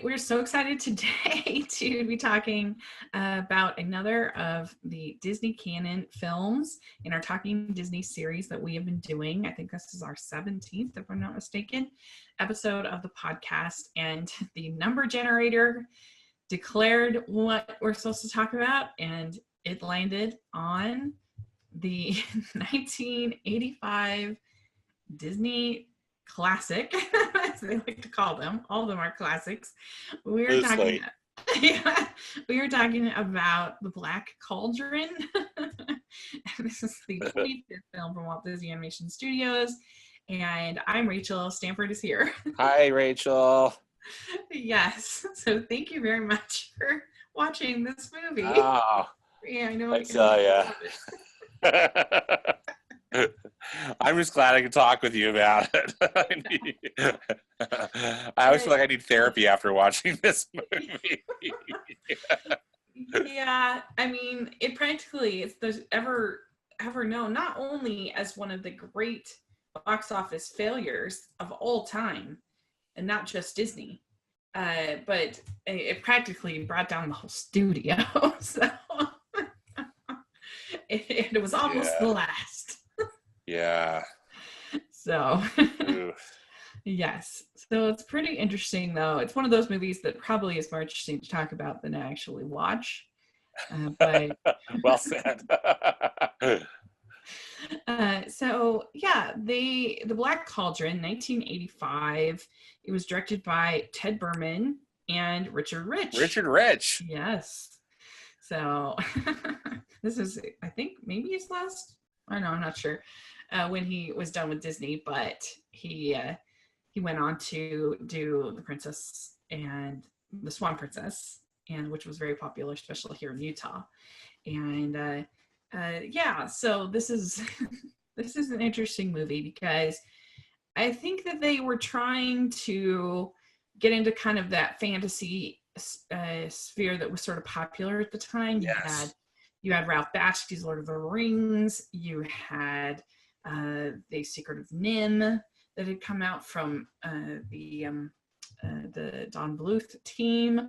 we're so excited today to be talking about another of the Disney canon films in our Talking Disney series that we have been doing. I think this is our 17th, if I'm not mistaken, episode of the podcast. And the number generator declared what we're supposed to talk about, and it landed on the 1985 Disney classic, as they like to call them. All of them are classics. We are talking about the Black Cauldron. This is the 25th film from Walt Disney Animation Studios. And I'm Rachel. Stanford is here. Hi, Rachel. Yes. So thank you very much for watching this movie. Oh, yeah, I know. I tell ya. I'm just glad I can talk with you about it. I always feel like I need therapy after watching this movie. Yeah, I mean, it practically is the ever known not only as one of the great box office failures of all time, and not just Disney, but it practically brought down the whole studio. So it was almost the last. Yeah. So, yes. So it's pretty interesting, though. It's one of those movies that probably is more interesting to talk about than to actually watch. But well said. So yeah, the Black Cauldron, 1985. It was directed by Ted Berman and Richard Rich. Richard Rich. Yes. So this is, I think, maybe his last. I don't know. I'm not sure when he was done with Disney, but he went on to do The Princess and the Swan Princess, and which was very popular, especially here in Utah. And yeah, so this is this is an interesting movie because I think that they were trying to get into kind of that fantasy sphere that was sort of popular at the time. Yes. You had Ralph Bakshi's Lord of the Rings. You had The Secret of Nim that had come out from the Don Bluth team.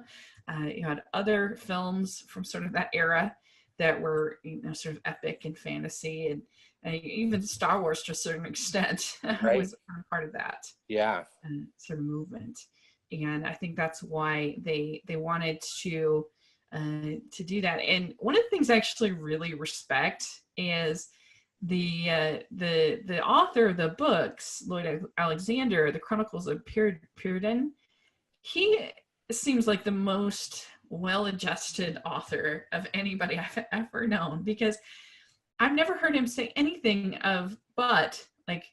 You had other films from sort of that era that were, sort of epic and fantasy, and even Star Wars to a certain extent was part of that. Yeah. Sort of movement, and I think that's why they wanted to do that. And one of the things I actually really respect is the author of the books, Lloyd Alexander, The Chronicles of Puritan. He seems like the most well-adjusted author of anybody I've ever known, because I've never heard him say anything but like,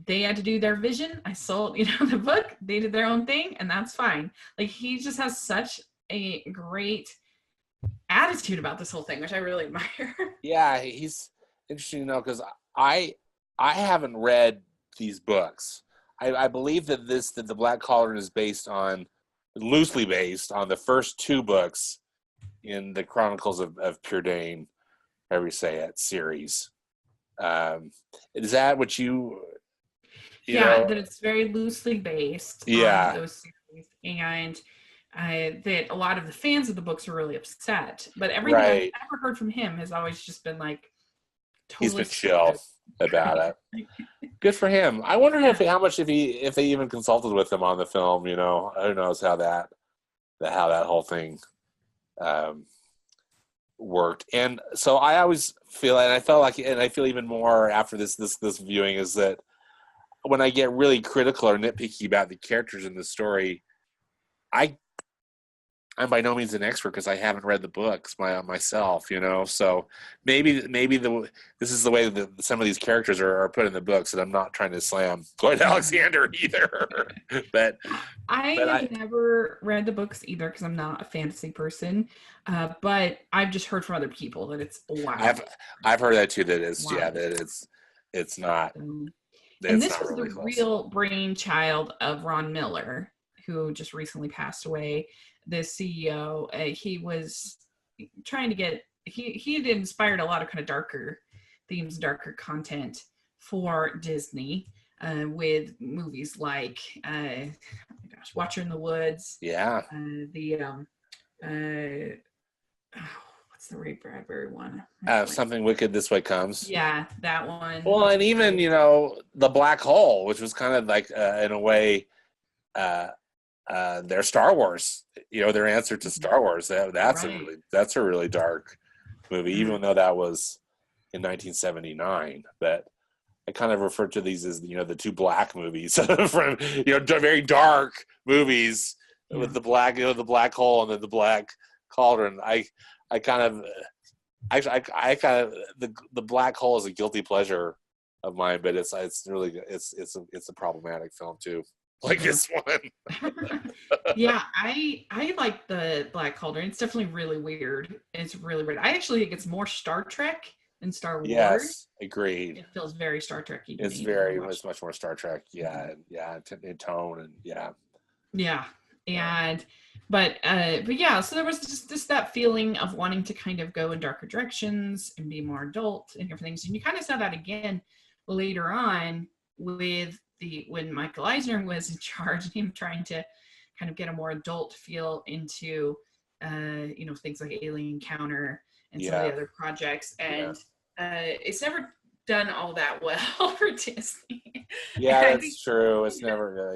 they had to do their vision. I sold, the book. They did their own thing, and that's fine. Like, he just has such a great attitude about this whole thing, which I really admire. Yeah, he's interesting to know, because I haven't read these books. I believe that the Black Cauldron is loosely based on the first two books in the Chronicles of Purdain, however you say it, series. Is that what you know? That it's very loosely based on those series, and that a lot of the fans of the books are really upset. But everything I've ever heard from him has always just been like, totally he's been chill about it. Good for him. I wonder if they even consulted with him on the film. Who knows how that whole thing worked. And so I always feel, and I felt like, and I feel even more after this viewing, is that when I get really critical or nitpicky about the characters in the story, I'm by no means an expert because I haven't read the books myself, So maybe this is the way that some of these characters are put in the books, and I'm not trying to slam Lloyd Alexander either. but I have never read the books either because I'm not a fantasy person. But I've just heard from other people that it's wild. I've heard that too. That it's wild. That it's not. And this was really the real brainchild of Ron Miller, who just recently passed away. The CEO, he was trying to get, he had inspired a lot of kind of darker themes, darker content for Disney. with movies like oh my gosh, Watcher in the Woods. Yeah. The what's the Ray Bradbury one? Something Wicked This Way Comes. Yeah, that one. Well, and even the Black Hole, which was kind of like in a way their Star Wars, their answer to Star Wars. That's a really dark movie, even though that was in 1979. But I kind of refer to these as the two black movies from very dark movies with the black the Black Hole and then the Black Cauldron. I kind of the Black Hole is a guilty pleasure of mine, but it's really it's a problematic film too, like this one. Yeah, I like the Black Cauldron. It's definitely really weird. It's really weird. I actually think it's more Star Trek than Star Wars. Yes, agreed. It feels very Star Trek-y. It's much more Star Trek. Yeah, in tone and yeah. And but yeah, so there was just that feeling of wanting to kind of go in darker directions and be more adult and different things. And you kind of saw that again later on with when Michael Eisner was in charge and him trying to kind of get a more adult feel into things like Alien Encounter and some of the other projects. And it's never done all that well for Disney. Yeah, that's true. It's never,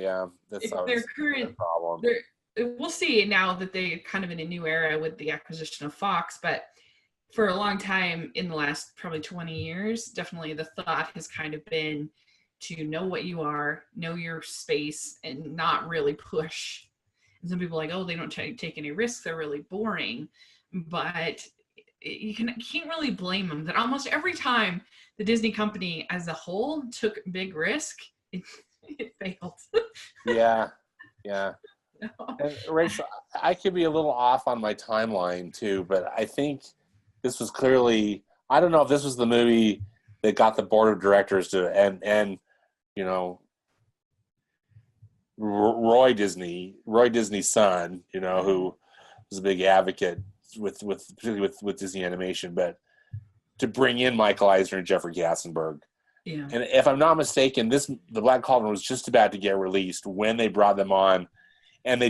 that's their current problem. We'll see now that they're kind of in a new era with the acquisition of Fox, but for a long time in the last probably 20 years, definitely the thought has kind of been to know what you are, know your space, and not really push. And some people are like, oh, they don't take any risks, they're really boring. But you can't really blame them that almost every time the Disney company as a whole took big risk, it failed. Yeah. And Rachel, I could be a little off on my timeline too, but I think this was clearly, I don't know if this was the movie that got the board of directors to, and Roy Disney's son, who was a big advocate particularly with Disney Animation, but to bring in Michael Eisner and Jeffrey Katzenberg. Yeah. And if I'm not mistaken, the Black Cauldron was just about to get released when they brought them on, and I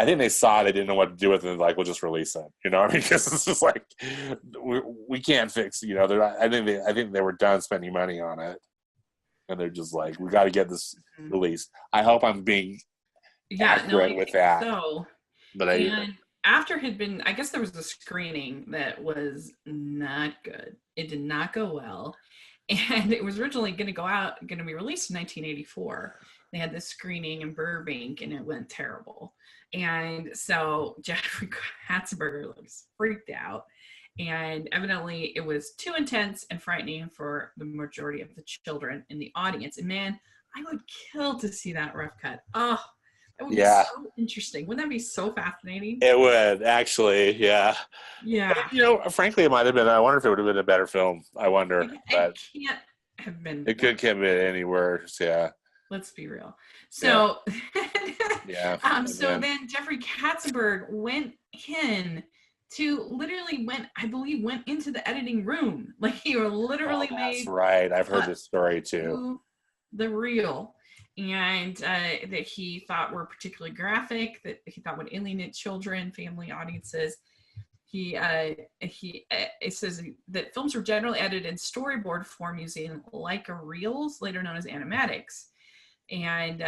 think they saw they didn't know what to do with it, and like, we'll just release it. Because it's just like we can't fix. I think they were done spending money on it, and they're just like, we got to get this released. I hope I'm being accurate with that. So, but after it had been, I guess there was a screening that was not good. It did not go well. And it was originally going to be released in 1984. They had this screening in Burbank and it went terrible. And so Jeffrey Katzenberg was freaked out. And evidently it was too intense and frightening for the majority of the children in the audience. And man, I would kill to see that rough cut. Oh, that would be so interesting. Wouldn't that be so fascinating? It would, actually, yeah. Yeah. But, frankly, it might have been. I wonder if it would have been a better film. I wonder. It can't have been. It could have been any worse, yeah. Let's be real. So, so then Jeffrey Katzenberg went in went into the editing room. Like, he literally made. That's right. I've heard this story too. The reel. And that he thought were particularly graphic, that he thought would alienate children, family audiences. It says that films were generally edited in storyboard form using Leica reels, later known as animatics. And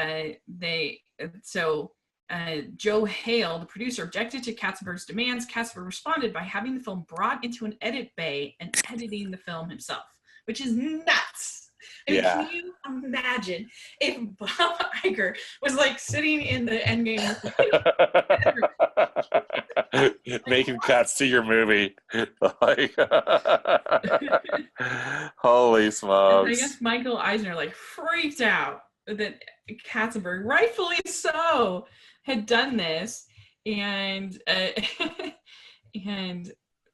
Joe Hale, the producer, objected to Katzenberg's demands. Katzenberg responded by having the film brought into an edit bay and editing the film himself, which is nuts. Can you imagine if Bob Iger was like sitting in the Endgame making cuts to your movie? Like, holy smokes. And I guess Michael Eisner freaked out that Katzenberg, rightfully so, had done this. And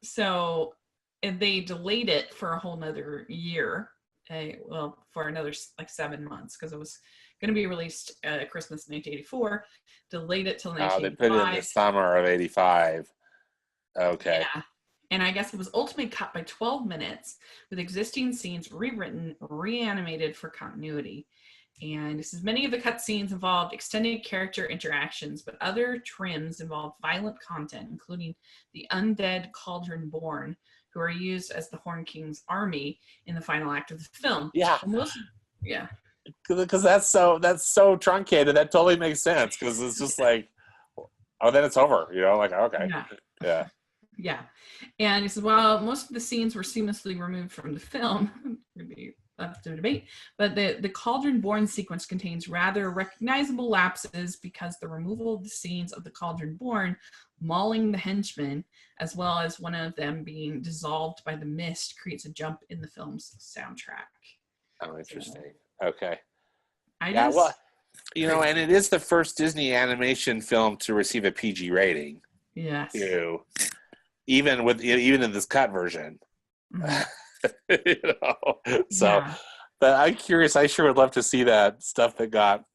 so they delayed it for a whole nother year. For another 7 months, because it was going to be released Christmas 1984. Delayed it till 1985. They put it in the summer of 85. Okay. And I guess it was ultimately cut by 12 minutes with existing scenes rewritten, reanimated for continuity. And this is many of the cut scenes involved extended character interactions, but other trims involved violent content, including the undead Cauldron Born, who are used as the Horn King's army in the final act of the film. Yeah. Yeah. Because that's so truncated. That totally makes sense. Because it's just like, oh, then it's over. Like, okay. Yeah. Yeah. And he says, while most of the scenes were seamlessly removed from the film, maybe up to debate, but the Cauldron Born sequence contains rather recognizable lapses because the removal of the scenes of the Cauldron Born mauling the henchmen, as well as one of them being dissolved by the mist, creates a jump in the film's soundtrack. Oh, interesting. Okay. And it is the first Disney animation film to receive a PG rating. Yes. Even in this cut version. Mm-hmm. So, yeah. But I'm curious. I sure would love to see that stuff that got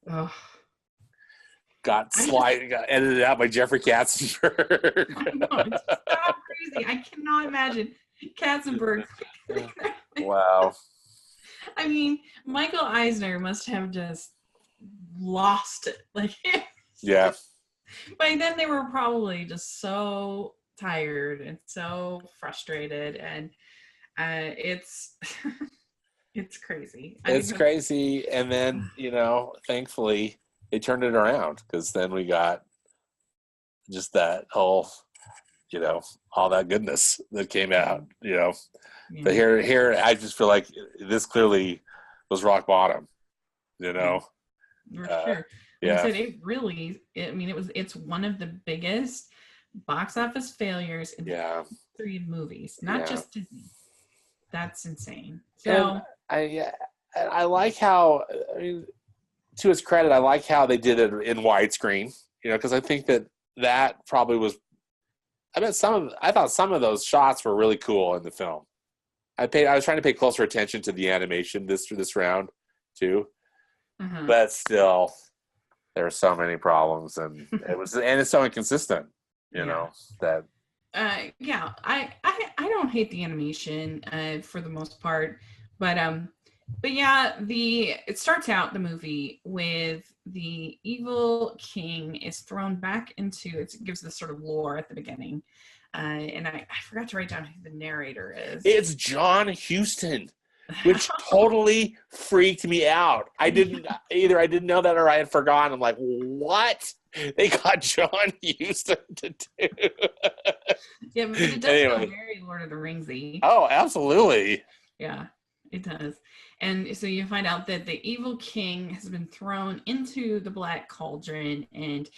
edited out by Jeffrey Katzenberg. It's so crazy. I cannot imagine Katzenberg. Wow. I mean, Michael Eisner must have just lost it. Yeah. By then they were probably just so tired and so frustrated, and it's it's crazy. It's crazy. And then, thankfully they turned it around, because then we got just that whole, all that goodness that came out, Yeah. But here, I just feel like this clearly was rock bottom, For sure. Yeah. I said it's one of the biggest box office failures in the history of movies, not just Disney. That's insane. So I like how, to his credit, I like how they did it in widescreen, because I think that probably was. I thought some of those shots were really cool in the film. I was trying to pay closer attention to the animation this round too, but still, there were so many problems, and it's so inconsistent. That. I don't hate the animation for the most part, but yeah, it starts out the movie with the evil king is thrown back into it. Gives this sort of lore at the beginning, and I forgot to write down who the narrator is. It's John Huston, which totally freaked me out. I didn't know that, or I had forgotten. I'm like, what? They got John Huston to do. Yeah, but it does feel very Lord of the Ringsy. Oh, absolutely. Yeah, it does. And so you find out that the evil king has been thrown into the Black Cauldron, and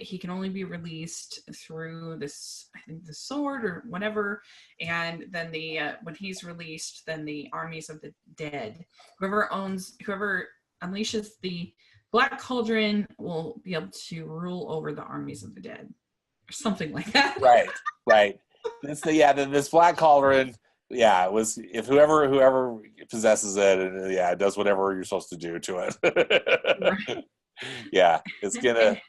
he can only be released through this, I think, the sword or whatever. And then when he's released, then the armies of the dead, whoever unleashes the Black Cauldron will be able to rule over the armies of the dead, or something like that. Right. This Black Cauldron. Yeah, it was, if whoever possesses it, and it does whatever you're supposed to do to it. Right. Yeah, it's gonna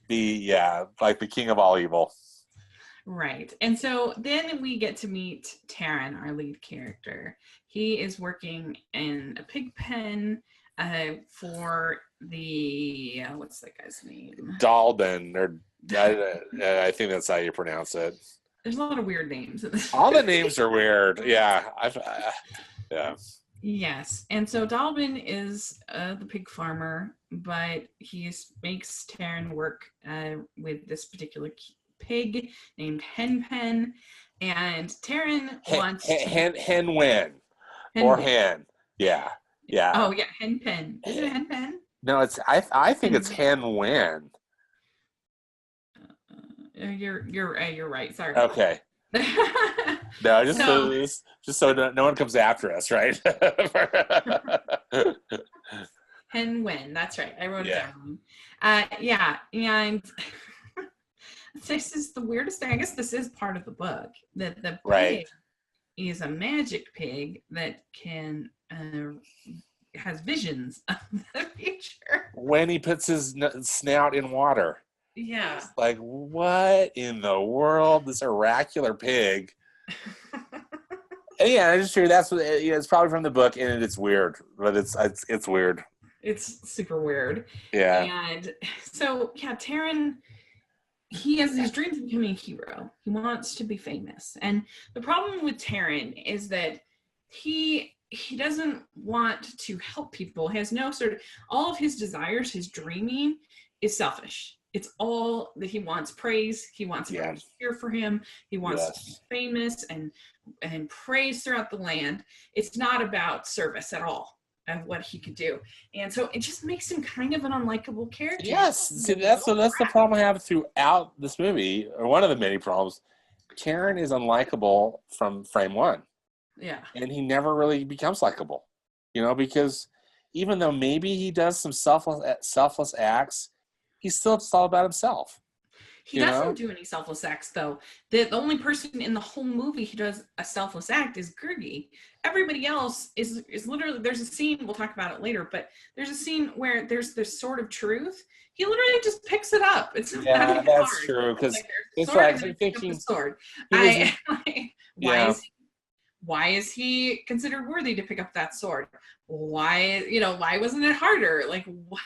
be like the king of all evil. Right. And so then we get to meet Tarun, our lead character. He is working in a pig pen for the what's that guy's name? Dalben, or I think that's how you pronounce it. There's a lot of weird names. All the names are weird. Yeah. Yeah. Yes. And so Dalben is the pig farmer, but he makes Tarun work with this particular pig named Henpen. And Tarun wants Hen Wen. Or Hen. Yeah. Yeah. Oh, yeah. Henpen. Is it Henpen? No, I think it's Hen Wen. You're right. Sorry. Okay. No, just so no one comes after us, right? And when, that's right. I wrote it down. And this is the weirdest thing. I guess this is part of the book. That the pig is a magic pig that can has visions of the future. When he puts his snout in water. Yeah. It's like, what in the world? This oracular pig And yeah, I just figured that's what it's probably from the book, and it's weird, but it's weird. It's super weird. Yeah. And so, yeah, Taryn, he has these dreams of becoming a hero. He wants to be famous. And the problem with Taryn is that he doesn't want to help people. He has no sort of, all of his desires, his dreaming is selfish. It's all that he wants praise. He wants everyone to cheer for him. He wants to be famous and praise throughout the land. It's not about service at all of what he could do. And so it just makes him kind of an unlikable character. Yes. See, that's the problem I have throughout this movie, or one of the many problems. Taryn is unlikable from frame one. Yeah. And he never really becomes likable. Because even though maybe he does some selfless acts, he's still just all about himself. He doesn't do any selfless acts, though. The only person in the whole movie who does a selfless act is Gurgi. Everybody else is literally, there's a scene, we'll talk about it later, but there's a scene where there's this sword of truth. He literally just picks it up. It's not that's hard. true, because it's right. I'm thinking sword. Why is he considered worthy to pick up that sword? Why wasn't it harder? Like, what?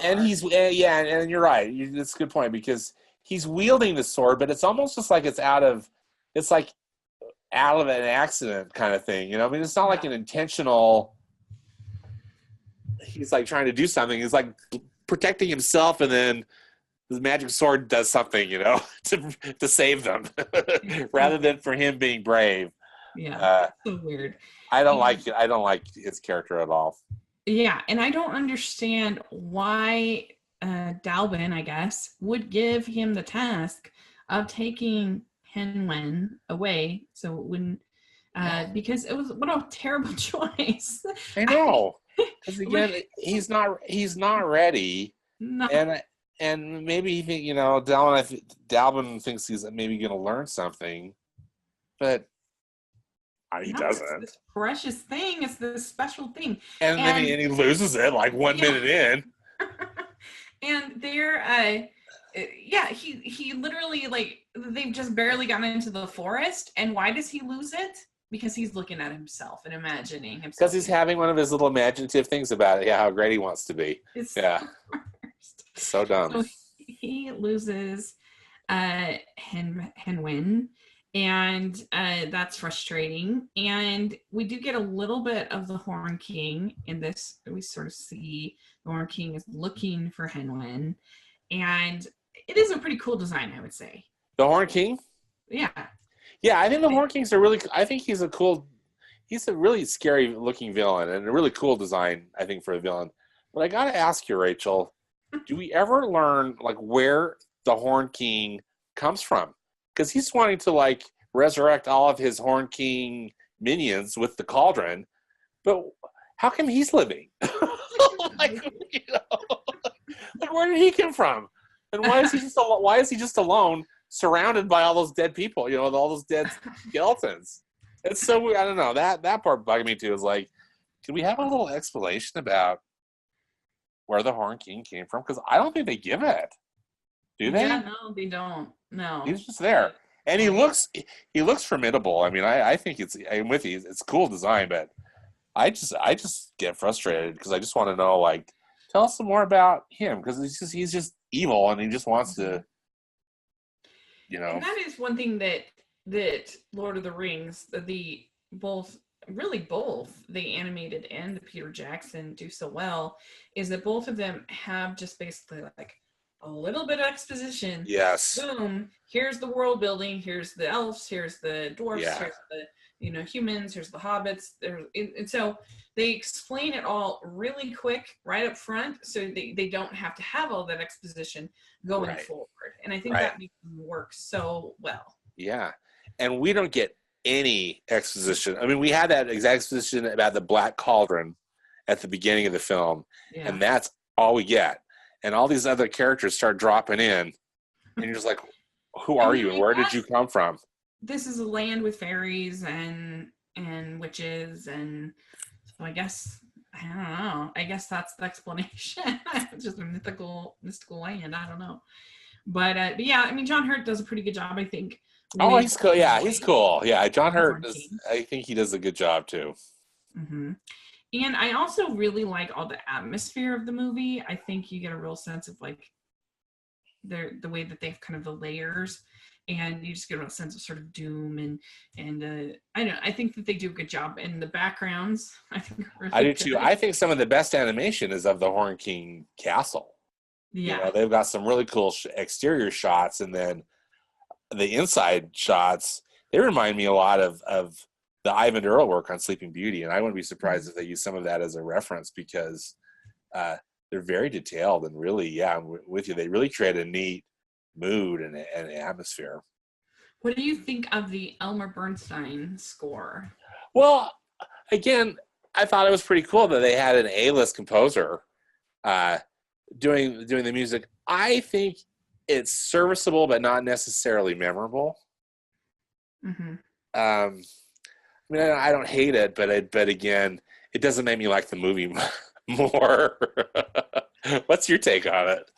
And and you're right. That's a good point, because he's wielding the sword, but it's almost just like it's out of an accident kind of thing. I mean, it's not like an intentional. He's like trying to do something. He's like protecting himself, and then the magic sword does something, to save them, rather than for him being brave. Yeah, so weird. I don't like it. I don't like his character at all. Yeah, and I don't understand why Dalvin, I guess, would give him the task of taking Henwen away. So it wouldn't, because it was, what a terrible choice. I know, because again, he's not ready. No. And maybe he think, Dalvin thinks he's maybe going to learn something, but he doesn't. It's this precious thing. It's this special thing. And then he loses it like 1 minute in. And they're, he literally, like, they've just barely gotten into the forest. And why does he lose it? Because he's looking at himself and imagining himself. Because he's having one of his little imaginative things about it. Yeah, how great he wants to be. It's so dumb. So he loses Henwen. And that's frustrating. And we do get a little bit of the Horn King in this. We sort of see the Horn King is looking for Henwen. And it is a pretty cool design, I would say. The Horn King? Yeah. Yeah, I think the Horn Kings are I think he's a really scary looking villain, and a really cool design, I think, for a villain. But I got to ask you, Rachel, do we ever learn, like, where the Horn King comes from? Because he's wanting to, resurrect all of his Horn King minions with the cauldron, but how come he's living? Where did he come from? And why is he just alone, surrounded by all those dead people? All those dead skeletons. It's so weird. I don't know. That part bugged me too. Is like, can we have a little explanation about where the Horn King came from? Because I don't think they give it. Do they? Yeah, no, they don't. No. He's just there. And he looks formidable. I mean, I think I'm with you. It's cool design, but I just get frustrated because I just want to know, tell us some more about him, because he's just evil and he just wants to, And that is one thing that Lord of the Rings, both the animated and the Peter Jackson do so well, is that both of them have just basically a little bit of exposition. Yes. Boom. Here's the world building. Here's the elves. Here's the dwarfs. Yeah. Here's the humans. Here's the hobbits. And so they explain it all really quick right up front, so they don't have to have all that exposition going forward. And I think that makes them work so well. Yeah. And we don't get any exposition. I mean, we had that exact exposition about the Black Cauldron at the beginning of the film, and that's all we get. And all these other characters start dropping in, and you're just like, who are you and where did you come from? This is a land with fairies and witches, and so I guess, I don't know. I guess that's the explanation. It's just a mystical land. I don't know. But yeah, I mean, John Hurt does a pretty good job, I think, The Oh, main he's cool. Yeah, he's voice, cool. Yeah, John the Hurt Horn does. King. I think he does a good job too. Mm-hmm. And I also really like all the atmosphere of the movie. I think you get a real sense of like the way that they've kind of the layers, and you just get a sense of sort of doom and I don't know, I think that they do a good job, and the backgrounds I think are I really do too. good. I think some of the best animation is of the Horn King castle. You Yeah. know, they've got some really cool exterior shots, and then the inside shots. They remind me a lot of the Ivan Earl work on Sleeping Beauty, and I wouldn't be surprised if they use some of that as a reference because they're very detailed and really, yeah, I'm with you. They really create a neat mood and atmosphere. What do you think of the Elmer Bernstein score? Well, again, I thought it was pretty cool that they had an A-list composer uh, doing the music. I think it's serviceable, but not necessarily memorable. Mm-hmm. I mean, I don't hate it, but again, it doesn't make me like the movie more. What's your take on it?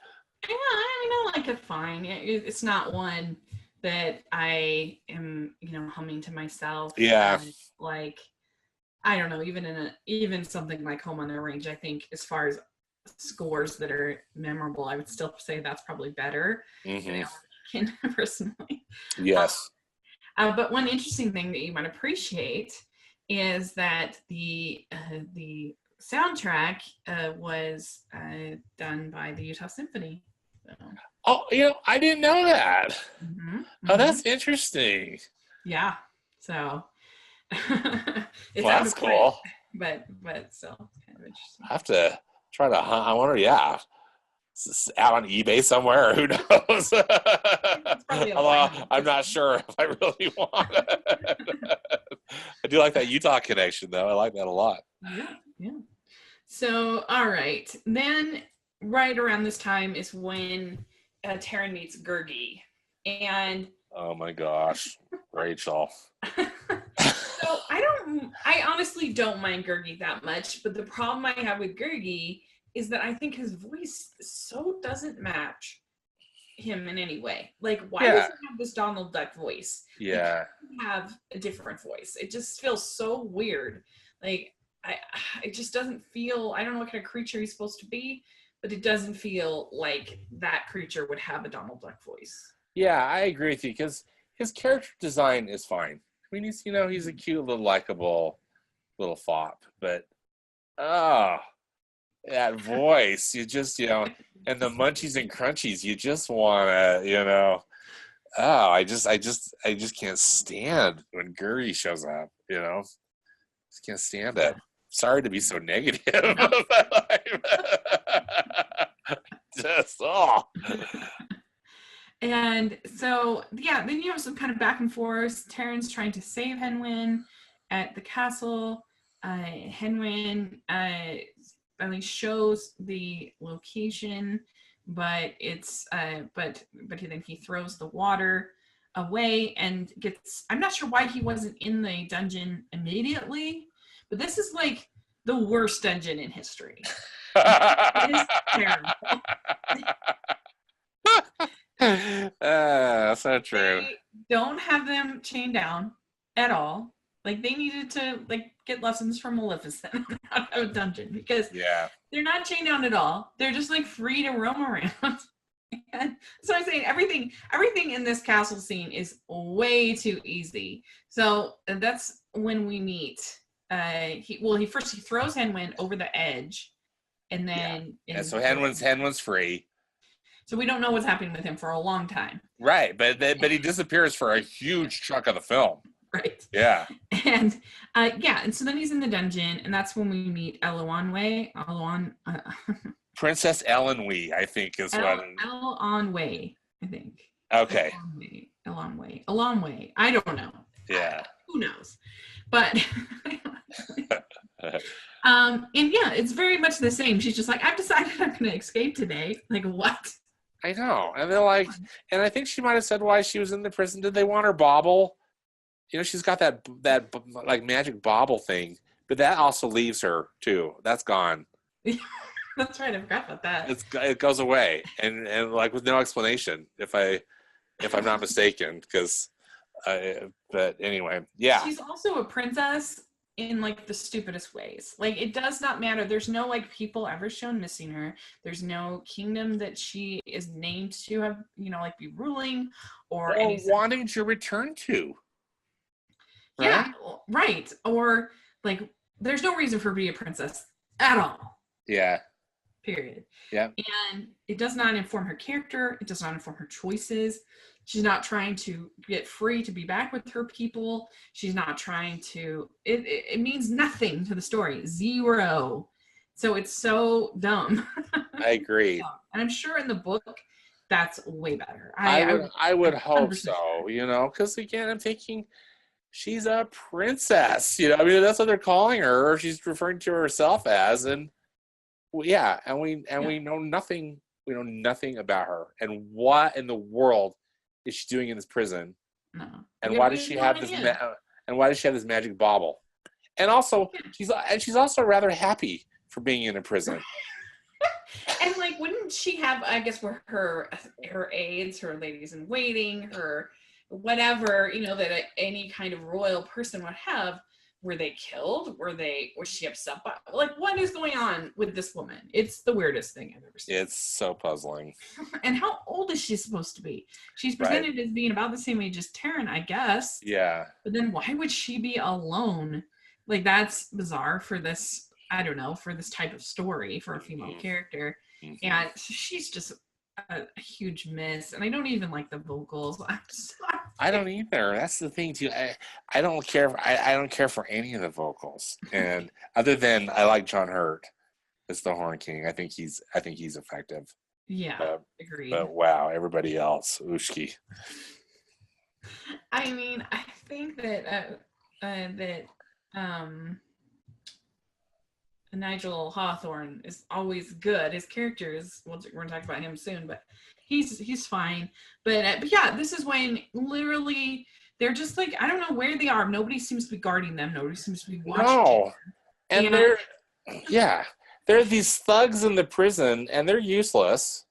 Yeah, I mean, I like it fine. It's not one that I am, humming to myself. Yeah, Like, I don't know, even something like Home on the Range, I think as far as scores that are memorable, I would still say that's probably better than Alien personally. Yes. But one interesting thing that you might appreciate is that the soundtrack was done by the Utah Symphony. So. Oh, I didn't know that. Mm-hmm. Oh, that's interesting. Yeah. So it's Well, out that's of print, cool. but still kind of interesting. I have to try to hunt. I wonder, yeah. It's out on eBay somewhere. Who knows? Although I'm not sure if I really want it. I do like that Utah connection, though. I like that a lot. Yeah. So, all right. Then, right around this time is when Tarun meets Gurgi, and oh my gosh, Rachel. So I honestly don't mind Gurgi that much, but the problem I have with Gurgi is that I think his voice so doesn't match him in any way. Like, why does he have this Donald Duck voice? Yeah. He have a different voice. It just feels so weird. Like, it just doesn't feel, I don't know what kind of creature he's supposed to be, but it doesn't feel like that creature would have a Donald Duck voice. Yeah, I agree with you because his character design is fine. I mean, he's a cute little likable little fop, but that voice, you just, and the munchies and crunchies, you just want to, I just can't stand when Gurgi shows up, just can't stand it. Sorry to be so negative. Just, And so, yeah, then you have some kind of back and forth. Taryn's trying to save Henwin at the castle. Henwin only shows the location, but it's but then he throws the water away and gets. I'm not sure why he wasn't in the dungeon immediately, but this is like the worst dungeon in history. It is terrible. So true. They don't have them chained down at all. Like, they needed to get lessons from Maleficent out of a dungeon, because they're not chained down at all. They're just free to roam around. And so I'm saying everything in this castle scene is way too easy. So that's when we meet. He throws Henwin over the edge, and then and so Henwin's free. So we don't know what's happening with him for a long time. Right, but he disappears for a huge chunk of the film. Right. Yeah. And and so then he's in the dungeon, and that's when we meet Princess Elenwee, I think is what. Elenwee, I think. Okay. Elenwee. I don't know. Yeah. Who knows? But and it's very much the same. She's just like, I've decided I'm going to escape today. Like, what? I know. And they're like, and I think she might have said why she was in the prison. Did they want her bauble? She's got that like magic bauble thing, but that also leaves her too. That's gone. That's right. I forgot about that. It goes away, and with no explanation, if I'm not mistaken, because But anyway, yeah. She's also a princess in like the stupidest ways. Like it does not matter. There's no like people ever shown missing her. There's no kingdom that she is named to have, like be ruling or any wanting to return to. Right? Yeah, right. Or like there's no reason for her to be a princess at all. Yeah. Period. Yeah. And it does not inform her character. It does not inform her choices. She's not trying to get free to be back with her people. She's not trying to, it means nothing to the story. Zero. So it's so dumb. I agree. And I'm sure in the book, that's way better. I would hope so, because again, I'm thinking she's a princess, I mean, that's what they're calling her, or she's referring to herself as, and yeah, and we know nothing. We know nothing about her, and what in the world is she doing in this prison? No. And why does she have this? And why does she have this magic bauble? And also, she's also rather happy for being in a prison. And like, wouldn't she have? I guess where her aides, her ladies in waiting, her whatever that any kind of royal person would have. Were they killed? Was she upset by, like, what is going on with this woman? It's the weirdest thing I've ever seen. It's so puzzling. And how old is she supposed to be? She's presented as being about the same age as Tarun, I guess. Yeah. But then why would she be alone? Like, that's bizarre for this, I don't know, for this type of story for a female character. Mm-hmm. And she's just a huge miss, and I don't even like the vocals. I'm sorry. I don't either. That's the thing too. I don't care. I don't care for any of the vocals, and other than I like John Hurt as the Horn King. I think he's effective. Yeah, agreed. But wow, everybody else, Ushki. I mean, I think that Nigel Hawthorne is always good. His character is, we're going to talk about him soon, but he's fine. But yeah, this is when literally they're just like, I don't know where they are. Nobody seems to be guarding them. Nobody seems to be watching them. And they're these thugs in the prison, and they're useless.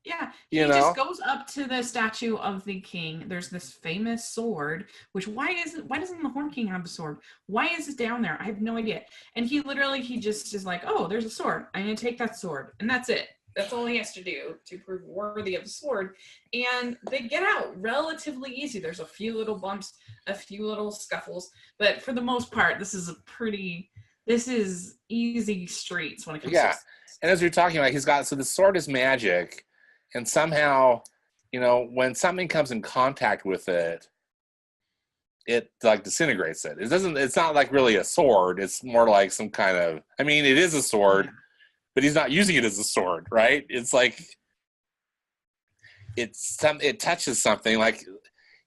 Yeah, he just goes up to the statue of the king. There's this famous sword, which why doesn't the Horn King have a sword? Why is it down there? I have no idea. And he just is like, oh, there's a sword. I'm going to take that sword. And that's it. That's all he has to do to prove worthy of the sword. And they get out relatively easy. There's a few little bumps, a few little scuffles. But for the most part, this is easy streets when it comes to this. And as we were talking about, the sword is magic. And somehow, when something comes in contact with it, it like disintegrates it. It's not like really a sword. It's more like some kind of, I mean, it is a sword, but he's not using it as a sword, right? It's like, it touches something, like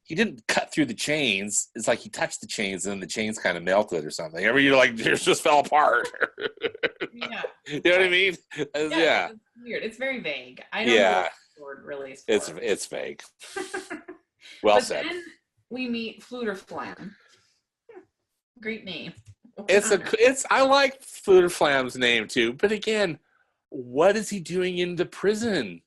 he didn't cut through the chains. It's like he touched the chains and then the chains kind of melted or something. I mean, you're like, it just fell apart. Yeah. You know what I mean? Yeah. It's weird. It's very vague. I don't know what the sword really is for. It's vague. Well said. Then we meet Fluter Flam. Great name. I like Fluter Flam's name too, but again, what is he doing in the prison?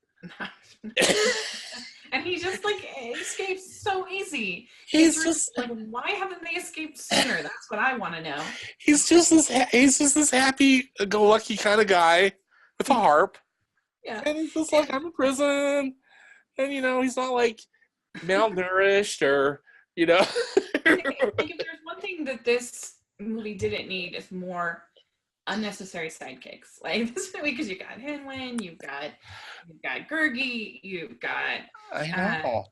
And he just like escapes so easy. He's just like, why haven't they escaped sooner? That's what I want to know. He's just this happy-go-lucky kind of guy with a harp. Yeah. And he's just like, I'm in prison, and he's not like malnourished or I think if there's one thing that this movie didn't need, is more unnecessary sidekicks. Like this movie, because you got Henwin, you've got Gurgi, you've got. I know.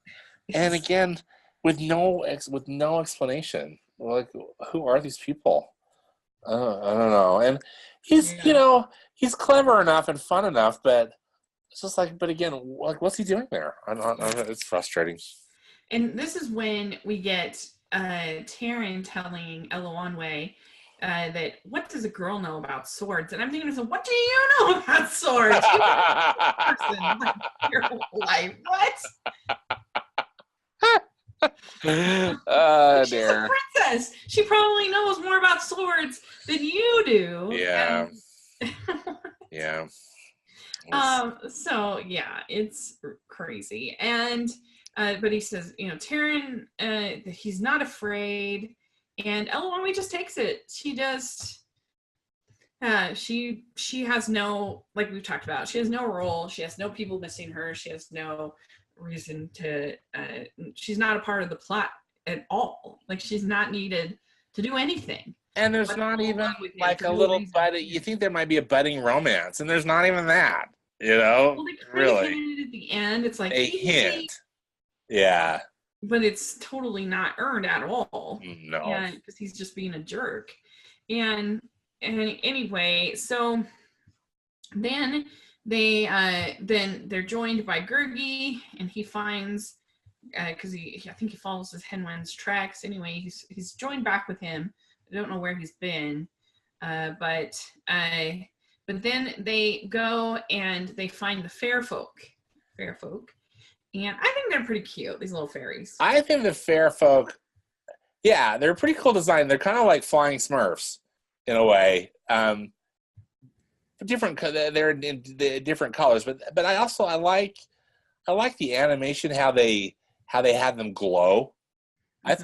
And again, with no explanation, like, who are these people? I don't know. And he's he's clever enough and fun enough, but it's just like, but again, like, what's he doing there? I don't know. It's frustrating. And this is when we get Taryn telling Eloanwe that, what does a girl know about swords? And I'm thinking, so what do you know about swords? Person, like, your whole life. What? She's a princess. She probably knows more about swords than you do. Yeah. Yeah. So yeah, it's crazy. And but he says, Taryn, he's not afraid, and Eloise just takes it. She just she has no, like we've talked about, she has no role. She has no people missing her. She has no reason to. She's not a part of the plot at all. Like she's not needed to do anything. And there's not even like a little budding. You think there might be a budding romance, and there's not even that. Well, they kind of really hinted at the end. It's like a hint. Yeah. But it's totally not earned at all. No. Because he's just being a jerk. And anyway, so then they're joined by Gurgi, and he finds because I think he follows his Henwen's tracks. Anyway, he's joined back with him. I don't know where he's been, but then they go and they find the fair folk, and I think they're pretty cute. These little fairies. I think the fair folk, yeah, they're pretty cool design. They're kind of like flying Smurfs in a way. They're in different colors, but I like the animation, how they had them glow. Mm-hmm. I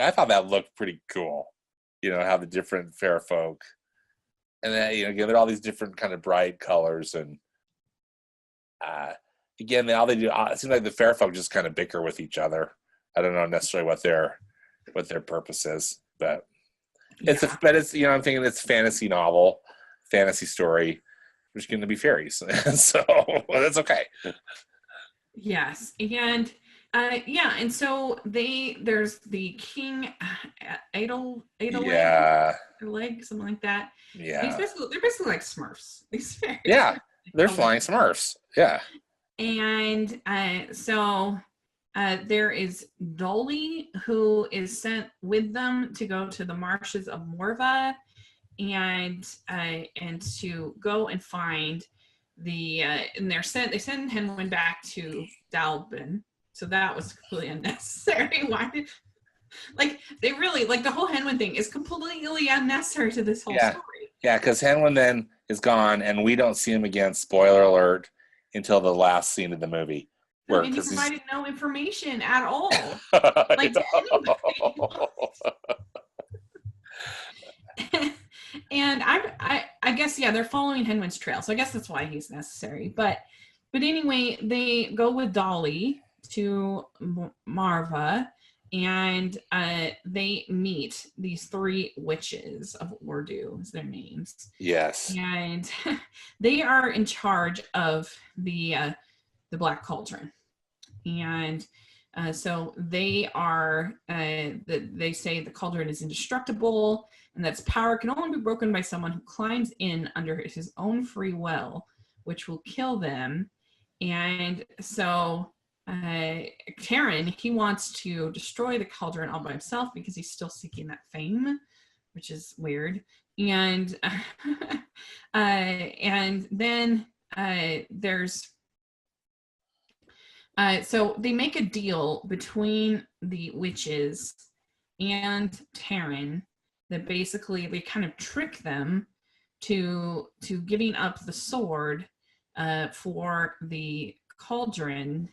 thought that looked pretty cool. How the different fair folk, and then they're all these different kind of bright colors, and again, all they do, it seems like the fair folk just kind of bicker with each other. I don't know necessarily what their purpose is, but it's I'm thinking it's fantasy novel, fantasy story. There's going to be fairies, so that's okay. Yes, and and so there's the king, Idle leg, something like that. Yeah, they're basically like Smurfs. These fairies. Yeah, they're flying Smurfs. Yeah, and so there is Dolly, who is sent with them to go to the marshes of Morva, and to go and find and they send Henwin back to Dalbin. So that was completely unnecessary. Why did they really the whole Henwin thing is completely unnecessary to this whole story. Yeah, because Henwin then is gone, and we don't see him again. Spoiler alert! Until the last scene of the movie. And he provided no information at all. And I guess they're following Henwin's trail, so I guess that's why he's necessary. But anyway, they go with Dolly to Marva, and they meet these three witches of Ordu, is their names. Yes. And they are in charge of the Black Cauldron, and so they are. They say the cauldron is indestructible, and that its power can only be broken by someone who climbs in under his own free will, which will kill them. And so Taryn, he wants to destroy the cauldron all by himself because he's still seeking that fame, which is weird. And and then there's so they make a deal between the witches and Taryn that basically they kind of trick them to giving up the sword for the cauldron,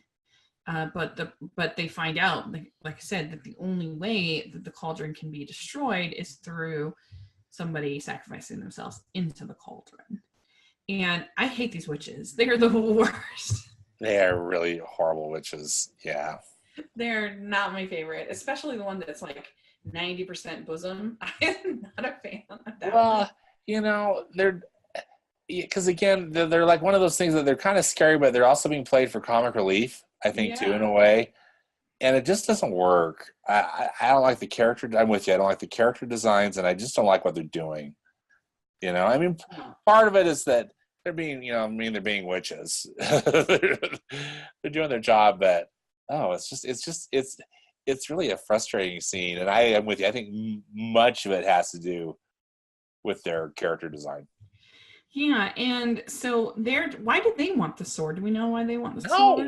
but they find out, like I said, that the only way that the cauldron can be destroyed is through somebody sacrificing themselves into the cauldron. And I hate these witches. They're the worst. They are really horrible witches. Yeah. They're not my favorite, especially the one that's 90% bosom. I'm not a fan of that. Well, they're because again, they're like one of those things that they're kind of scary, but they're also being played for comic relief, I think, too, in a way. And it just doesn't work. I don't like the character. I'm with you. I don't like the character designs, and I just don't like what they're doing. Part of it is that they're being, they're being witches. They're doing their job, but it's really a frustrating scene. And I am with you. I think much of it has to do with their character design. Yeah, and so why did they want the sword? Do we know why they want the sword?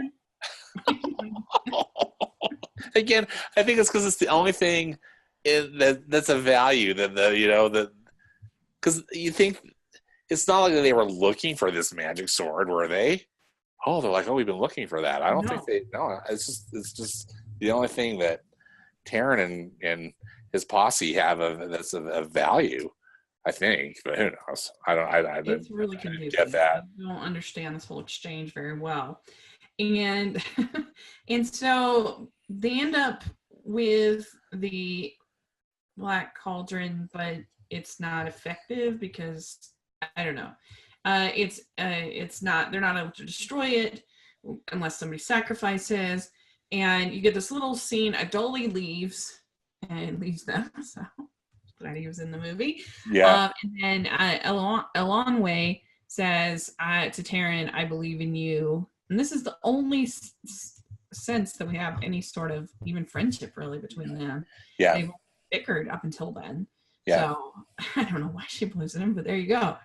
Again, I think it's because it's the only thing that's of value that because you think it's not like they were looking for this magic sword, were they? oh, they're like, oh, we've been looking for that. I don't think No. they. No, it's just the only thing that Taryn and his posse have that's of value. I think, but who knows? I It's didn't really get confusing. I that. don't understand this whole exchange very well. And and so they end up with the Black Cauldron, but it's not effective because I don't know. It's not, they're not able to destroy it unless somebody sacrifices. And you get this little scene. A dolly leaves and leaves them. So glad he was in the movie. Yeah. And then Elonway says to Taryn, "I believe in you." And this is the only sense that we have any sort of even friendship really between them. Yeah. They've bickered up until then. Yeah. So I don't know why she believes in him, but there you go.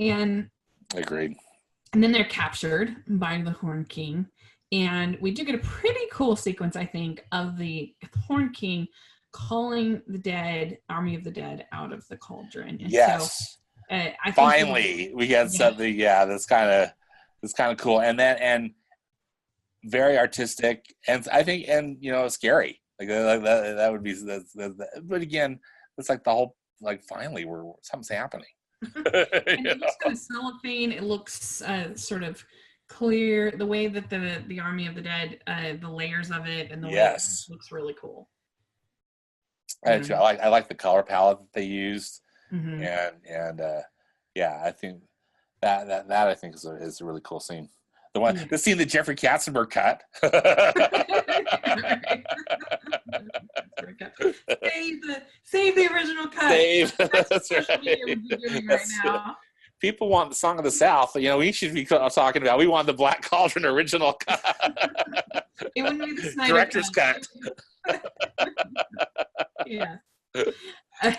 And agreed. And then they're captured by the Horn King. And we do get a pretty cool sequence, I think, of the Horn King calling the dead, army of the dead, out of the cauldron. And yes. So, I think finally we got something. Yeah, that's kind of cool, and very artistic, and I think, and scary. Like that would be. But again, it's like the whole finally something's happening. And it looks kind of cellophane. It looks sort of clear. The way that the army of the dead, the layers of it, and the way it looks really cool. I like the color palette that they used, mm-hmm. and I think that I think is a really cool scene. The scene that Jeffrey Katzenberg cut. Save the original cut. Save. That's right. Doing right now. People want the Song of the South. We should be talking about. We want the Black Cauldron original cut. It wouldn't be the Snyder director's cut. Yeah.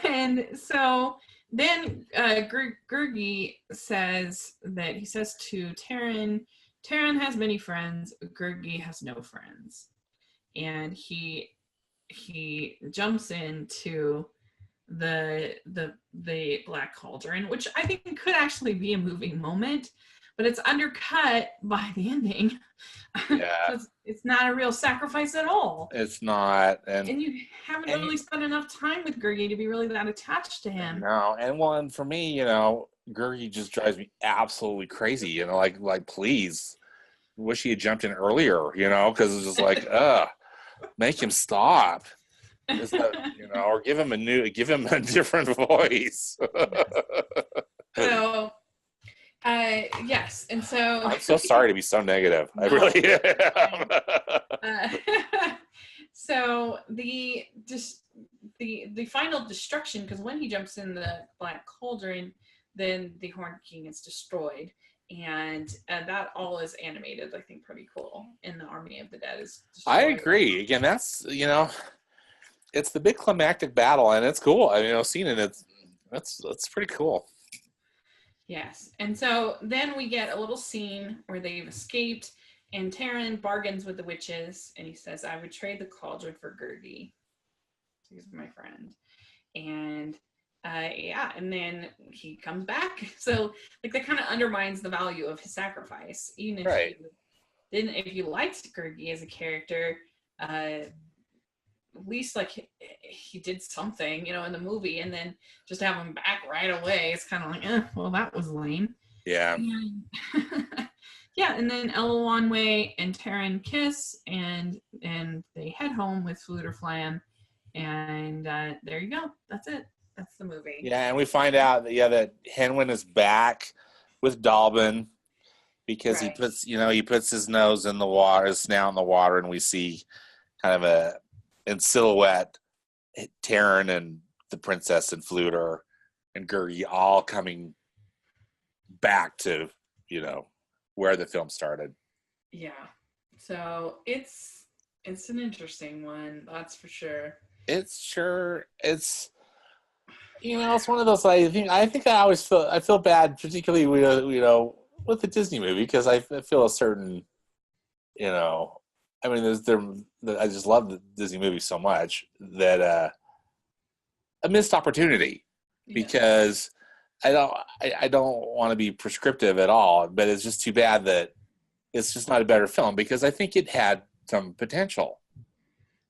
And so then Gurgi says that he says to Taryn has many friends, Gurgi has no friends. And he jumps into the Black Cauldron, which I think could actually be a moving moment, but it's undercut by the ending. Yeah. It's not a real sacrifice at all. It's not. And you haven't really spent enough time with Gurgi to be really that attached to him. No. And for me, Gurgi just drives me absolutely crazy. Like please, wish he had jumped in earlier, because it's just like, make him stop. Or give him a different voice. So, yes, and so I'm so sorry to be so negative. No. I really am. So the final destruction, because when he jumps in the Black Cauldron, then the Horn King is destroyed, and that all is animated. I think pretty cool. And the Army of the Dead is destroyed. I agree. Again, that's it's the big climactic battle, and it's cool. Seeing it, that's pretty cool. Yes. And so then we get a little scene where they've escaped, and Taryn bargains with the witches, and he says, I would trade the cauldron for Gurgi. He's my friend. And and then he comes back. So that kind of undermines the value of his sacrifice. Even if if you liked Gurgi as a character, at least he did something, in the movie, and then just have him back right away. It's kind of like, well, that was lame. Yeah. Yeah, and then Elwanway and Taryn kiss, and they head home with Fluter Flam, and there you go. That's it. That's the movie. Yeah, and we find out that Henwin is back with Dalbin because he puts his nose in the water, his snout in the water, and we see kind of in silhouette Taryn and the princess and Fluter and Gurgi all coming back to where the film started. Yeah. So it's an interesting one, that's for sure. It's it's one of those. I think I always feel bad, particularly with the Disney movie, because I feel a certain I just love the Disney movie so much that a missed opportunity, because I don't want to be prescriptive at all, but it's just too bad that it's just not a better film because I think it had some potential.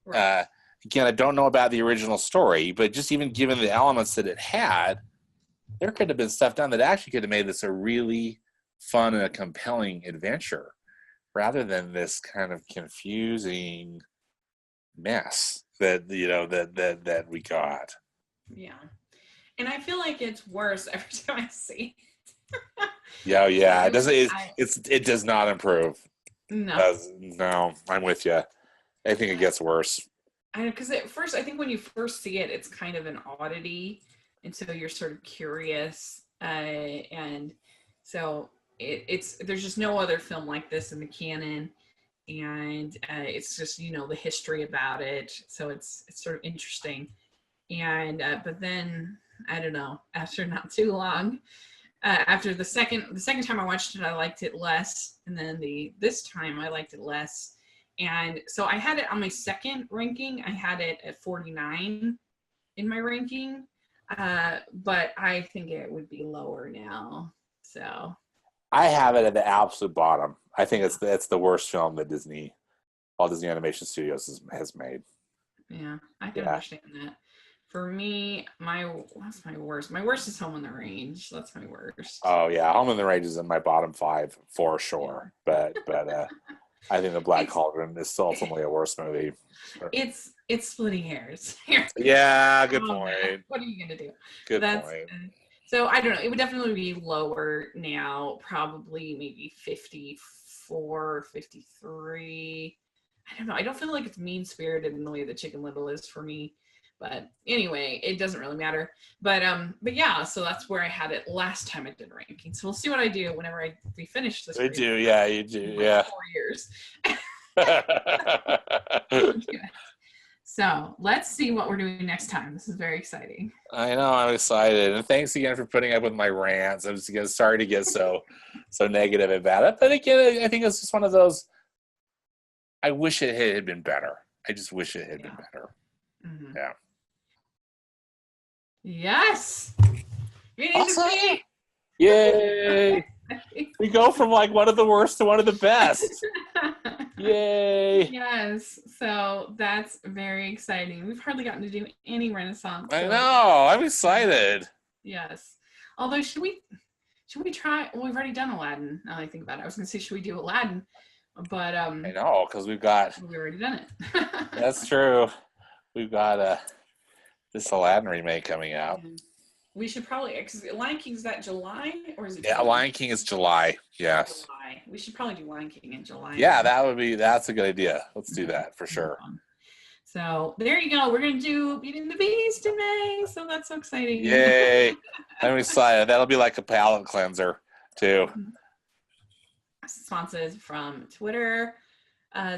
Right. Again, I don't know about the original story, but just even given the elements that it had, there could have been stuff done that actually could have made this a really fun and a compelling adventure rather than this kind of confusing mess that that we got. Yeah. And I feel like it's worse every time I see it. Yeah. It So doesn't. It does not improve. no. No, I'm with you. I think it gets worse. I know, because at first, I think when you first see it, it's kind of an oddity, and so you're sort of curious, and so it's there's just no other film like this in the canon, and it's just the history about it, so it's sort of interesting, and but then I don't know, after not too long, after the second time I watched it, I liked it less, and then this time I liked it less. And so I had it on my second ranking. I had it at 49 in my ranking, but I think it would be lower now. So I have it at the absolute bottom. I think it's the worst film that Walt Disney Animation Studios has made. yeah, I can understand that. For me, what's my worst? My worst is Home on the Range. That's my worst. Oh yeah, Home on the Range is in my bottom 5 for sure. But I think the Black Cauldron is still ultimately a worse movie. It's splitting hairs. Yeah, good point. Man. What are you gonna do? Good point. So I don't know. It would definitely be lower now. Probably maybe 54, 53. I don't know. I don't feel like it's mean spirited in the way that Chicken Little is for me. But anyway, it doesn't really matter. But yeah, so that's where I had it last time I did ranking. So we'll see what I do whenever we finish this. You do, yeah. 4 years. So let's see what we're doing next time. This is very exciting. I know, I'm excited. And thanks again for putting up with my rants. I'm just again sorry to get so negative about it. But again, I think it's just one of those, I wish it had been better. I just wish it had been better. Mm-hmm. Yeah. Yes. Awesome. Yay. We go from like one of the worst to one of the best. Yay. Yes. So that's very exciting. We've hardly gotten to do any Renaissance. I know. I'm excited. Yes. Although should we try? Well, we've already done Aladdin. Now that I think about it, I was going to say, should we do Aladdin? But I know, because we've already done it. That's true. We've got this Aladdin remake coming out. We should probably, because Lion King, is that July or is it? Yeah, July? Lion King is July. Yes. July. We should probably do Lion King in July. Yeah, that's a good idea. Let's do that for sure. So there you go. We're gonna do Beauty and the Beast in May. So that's so exciting. Yay! I'm excited. That'll be like a palate cleanser too. Responses from Twitter.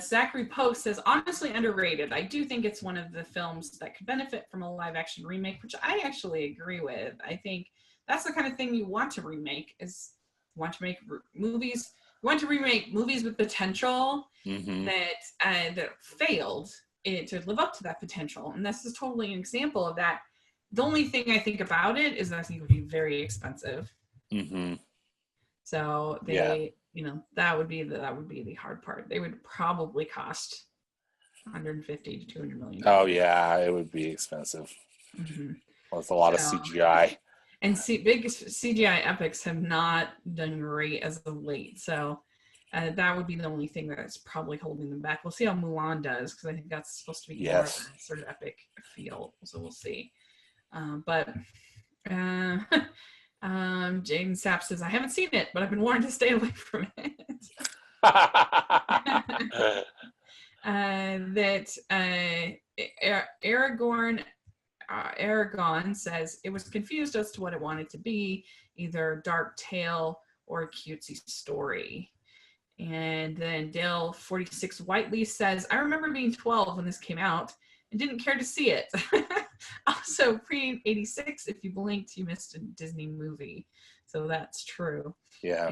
Zachary Post says, honestly underrated. I do think it's one of the films that could benefit from a live action remake, which I actually agree with. I think that's the kind of thing you want to remake, is you want to make movies. You want to remake movies with potential that failed to live up to that potential. And this is totally an example of that. The only thing I think about it is that I think it would be very expensive. Mm-hmm. So that would be the hard part. They would probably cost 150 to 200 million. Oh yeah, it would be expensive. Mm-hmm. Well, it's a lot of CGI. And big CGI epics have not done great as of late. So that would be the only thing that's probably holding them back. We'll see how Mulan does, because I think that's supposed to be more of a sort of epic feel. So we'll see. Jaden Sapp says, I haven't seen it, but I've been warned to stay away from it. Aragon says it was confused as to what it wanted to be, either dark tale or a cutesy story. And then Dale 46 Whiteley says, I remember being 12 when this came out and didn't care to see it. Also, pre-86, if you blinked, you missed a Disney movie. So that's true. Yeah.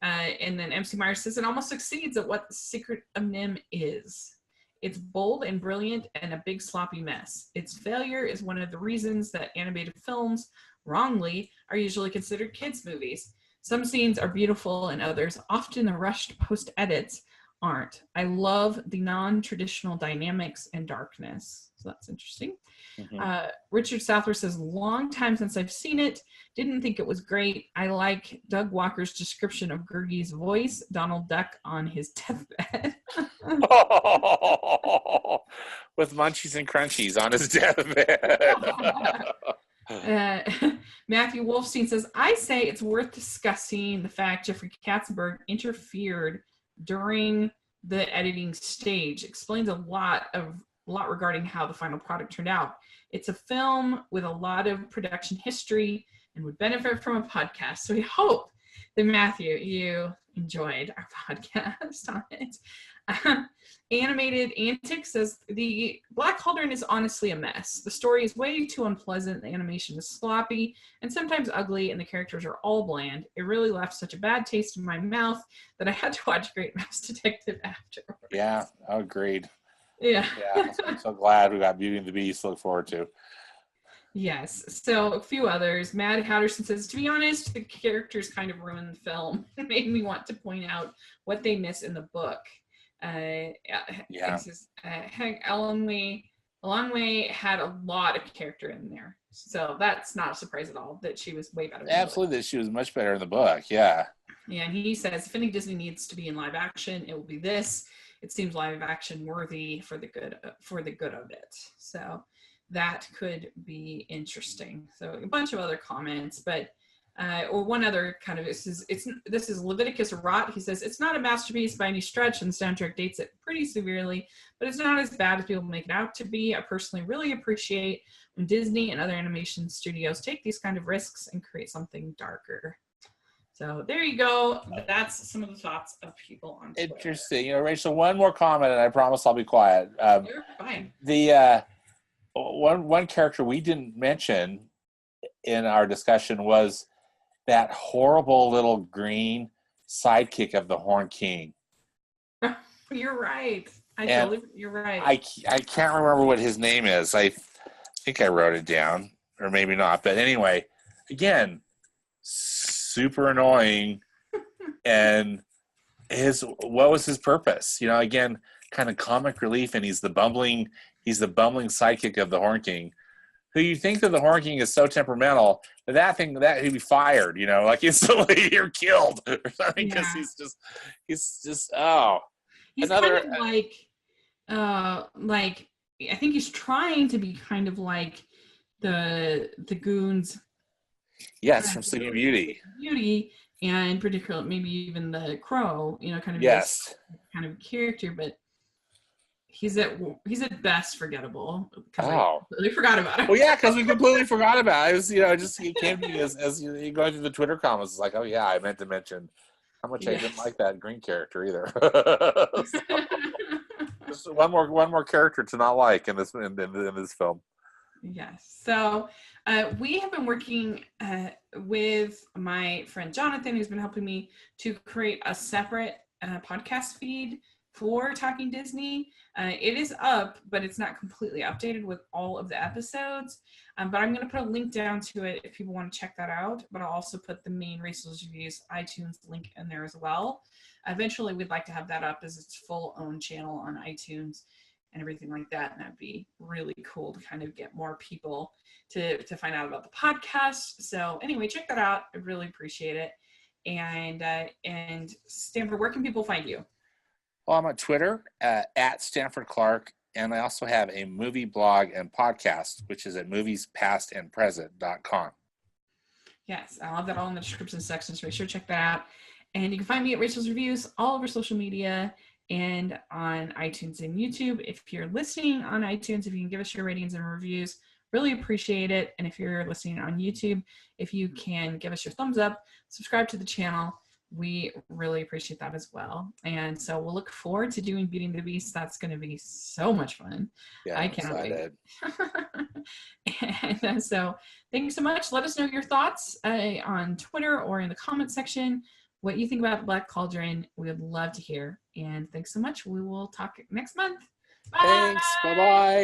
And then MC Myers says it almost succeeds at what The Secret of NIMH is. It's bold and brilliant and a big sloppy mess. Its failure is one of the reasons that animated films, wrongly, are usually considered kids' movies. Some scenes are beautiful and others, often the rushed post-edits, aren't. I love the non-traditional dynamics and darkness. So that's interesting. Mm-hmm. Richard Southworth says, long time since I've seen it. Didn't think it was great. I like Doug Walker's description of Gurgi's voice, Donald Duck on his deathbed. With munchies and crunchies on his deathbed. Matthew Wolfstein says, I say it's worth discussing the fact Jeffrey Katzenberg interfered during the editing stage. Explains a lot regarding how the final product turned out. It's a film with a lot of production history and would benefit from a podcast. So we hope that, Matthew, you enjoyed our podcast on it. Animated Antics says, the Black Cauldron is honestly a mess. The story is way too unpleasant, the animation is sloppy and sometimes ugly, and the characters are all bland. It really left such a bad taste in my mouth that I had to watch Great Mouse Detective afterwards. Yeah, agreed. Yeah. I'm so glad we got Beauty and the Beast to look forward to. Yes. So a few others. Matt Hatterson says, to be honest, the characters kind of ruined the film. It made me want to point out what they miss in the book. Elmer had a lot of character in there, so that's not a surprise at all that she was way better. Absolutely, that she was much better in the book. Yeah. And he says, if any Disney needs to be in live action, it will be this. It seems live action worthy for the good of it. So that could be interesting. So a bunch of other comments, but. Or one other kind of, this is Leviticus Rot. He says, it's not a masterpiece by any stretch, and the soundtrack dates it pretty severely, but it's not as bad as people make it out to be. I personally really appreciate when Disney and other animation studios take these kind of risks and create something darker. So there you go. That's some of the thoughts of people on Twitter. Interesting. Rachel, one more comment, and I promise I'll be quiet. You're fine. The one character we didn't mention in our discussion was that horrible little green sidekick of the Horn King. You're right. You're right. I can't remember what his name is. I think I wrote it down, or maybe not. But anyway, again, super annoying. And what was his purpose? Again, kind of comic relief, and he's the bumbling sidekick of the Horn King. Who you think that the Horn King is so temperamental that he'd be fired, like instantly you're killed or something, because he's just he's another kind of like I think he's trying to be kind of like the goons. Yes, from Sleeping Beauty, and particularly maybe even the Crow, kind of yes, kind of character, but. He's at best forgettable. Oh, I completely forgot about it. Well, yeah, because we completely forgot about it. It was, he came to me as you going through the Twitter comments. It's like, oh yeah, I meant to mention how much I didn't like that green character either. Just one more character to not like in this film. Yes. So we have been working with my friend Jonathan, who's been helping me to create a separate podcast feed for Talking Disney. It is up, but it's not completely updated with all of the episodes. But I'm going to put a link down to it if people want to check that out. But I'll also put the main Rachel's Reviews iTunes link in there as well. Eventually, we'd like to have that up as its full own channel on iTunes and everything like that. And that'd be really cool to kind of get more people to find out about the podcast. So anyway, check that out. I really appreciate it. And Stanford, where can people find you? Well, I'm on Twitter at Stanford Clark, and I also have a movie blog and podcast, which is at moviespastandpresent.com. Yes, I'll have that all in the description section, so make sure to check that out. And you can find me at Rachel's Reviews all over social media and on iTunes and YouTube. If you're listening on iTunes, if you can give us your ratings and reviews, really appreciate it. And if you're listening on YouTube, if you can give us your thumbs up, subscribe to the channel, we really appreciate that as well. And so we'll look forward to doing Beauty and the Beast. That's going to be so much fun. Yeah, I cannot wait. And so thank you so much. Let us know your thoughts on Twitter or in the comment section, what you think about Black Cauldron. We would love to hear. And thanks so much. We will talk next month. Bye. Thanks. Bye-bye.